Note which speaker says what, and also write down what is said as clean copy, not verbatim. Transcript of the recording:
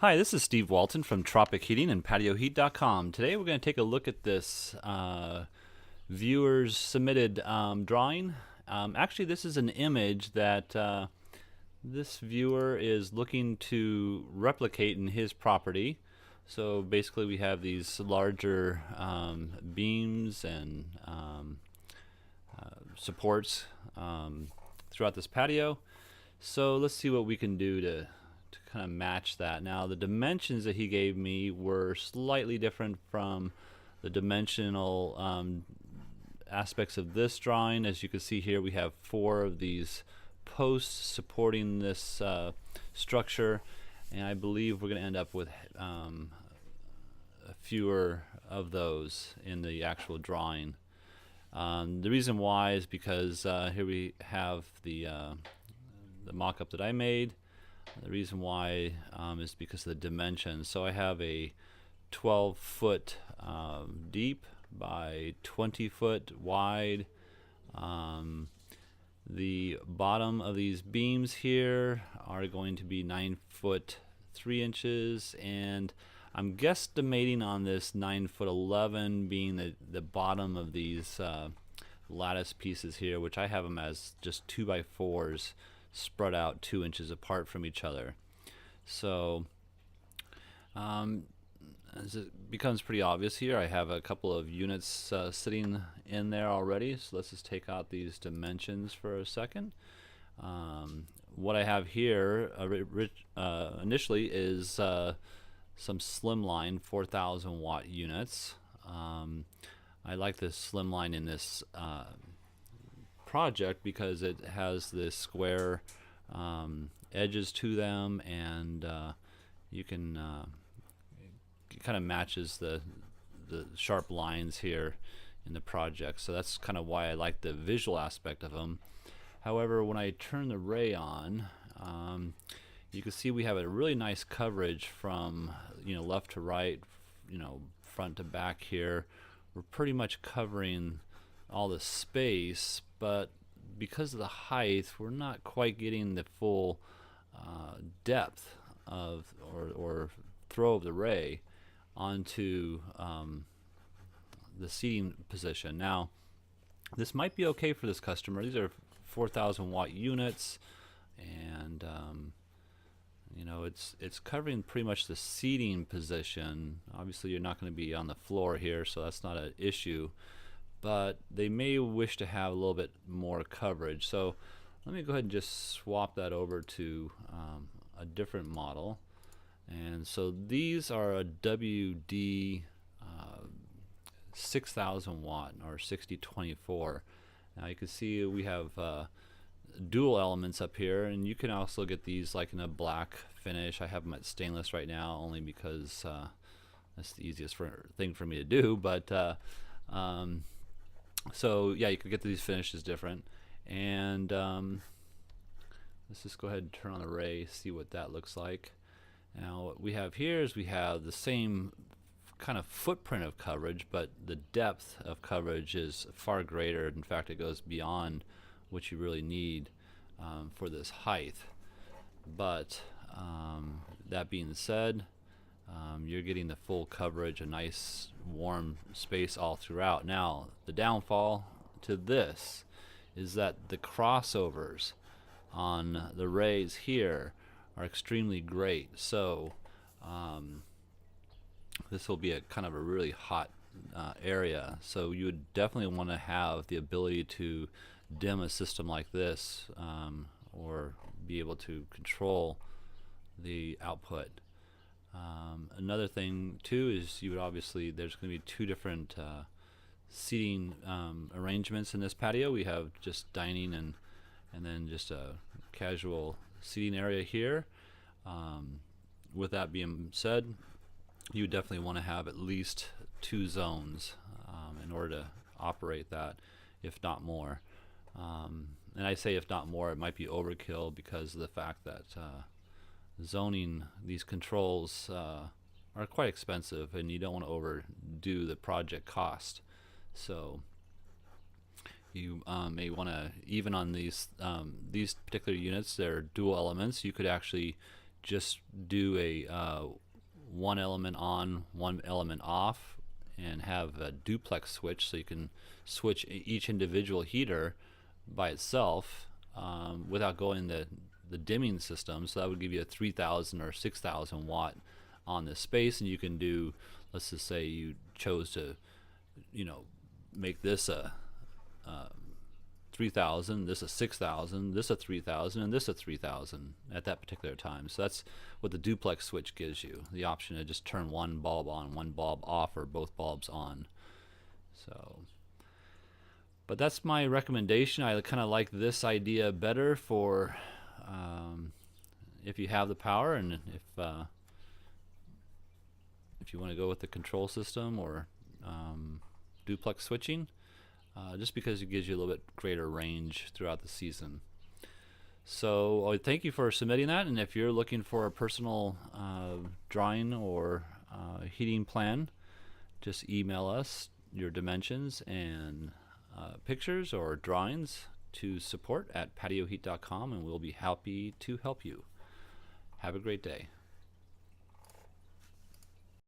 Speaker 1: Hi, this is Steve Walton from Tropic Heating and PatioHeat.com. Today we're going to take a look at this viewer's submitted drawing. Actually, this is an image that this viewer is looking to replicate in his property. So basically we have these larger beams and supports throughout this patio. So let's see what we can do to kind of match that. Now the dimensions that he gave me were slightly different from the dimensional aspects of this drawing. As you can see here, we have 4 of these posts supporting this structure, and I believe we're going to end up with fewer of those in the actual drawing. The reason why is because here we have the mock-up that I made. The reason why is because of the dimensions. So I have a 12-foot deep by 20-foot wide. The bottom of these beams here are going to be 9 foot 3 inches, and I'm guesstimating on this 9 foot 11 being the bottom of these lattice pieces here, which I have them as just 2x4s spread out 2 inches apart from each other. So as it becomes pretty obvious here, I have a couple of units sitting in there already. So let's just take out these dimensions for a second. What I have here initially is some slimline 4,000 watt units. I like this slimline in this project because it has this square edges to them, and you can it kind of matches the sharp lines here in the project. So that's kind of why I like the visual aspect of them. However, when I turn the ray on, you can see we have a really nice coverage from left to right, front to back here. We're pretty much covering all the space, but because of the height, we're not quite getting the full depth of or throw of the ray onto the seating position. Now, this might be okay for this customer. These are 4,000 watt units, and it's covering pretty much the seating position. Obviously, you're not going to be on the floor here, so that's not an issue. But they may wish to have a little bit more coverage. So let me go ahead and just swap that over to a different model. And so these are a WD 6,000 watt or 6024. Now you can see we have dual elements up here, and you can also get these like in a black finish. I have them at stainless right now only because that's the easiest thing for me to do. But so yeah, you could get these finishes different. And let's just go ahead and turn on the ray, see what that looks like. Now what we have here is we have the same kind of footprint of coverage, but the depth of coverage is far greater. In fact, it goes beyond what you really need for this height. But that being said, you're getting the full coverage, a nice warm space all throughout. Now the downfall to this is that the crossovers on the rays here are extremely great. So this will be a kind of a really hot area, so you would definitely want to have the ability to dim a system like this, or be able to control the output. Another thing too is you would obviously, there's going to be 2 different seating arrangements in this patio. We have just dining and then just a casual seating area here. With that being said, you would definitely want to have at least 2 zones in order to operate that, if not more. And I say if not more, it might be overkill because of the fact that zoning these controls are quite expensive, and you don't want to overdo the project cost. So you may want to, even on these particular units, they're dual elements. You could actually just do a one element on, one element off, and have a duplex switch, so you can switch each individual heater by itself without going the dimming system. So that would give you a 3,000 or 6,000 watt on this space, and you can do, let's just say you chose to, make this a 3,000, this a 6,000, this a 3,000, and this a 3,000 at that particular time. So that's what the duplex switch gives you, the option to just turn one bulb on, one bulb off, or both bulbs on. So, but that's my recommendation. I kind of like this idea better for if you have the power, and if you want to go with the control system or duplex switching. Just because it gives you a little bit greater range throughout the season. So thank you for submitting that, and if you're looking for a personal drawing or heating plan, just email us your dimensions and pictures or drawings to support@patioheat.com, and we'll be happy to help you. Have a great day.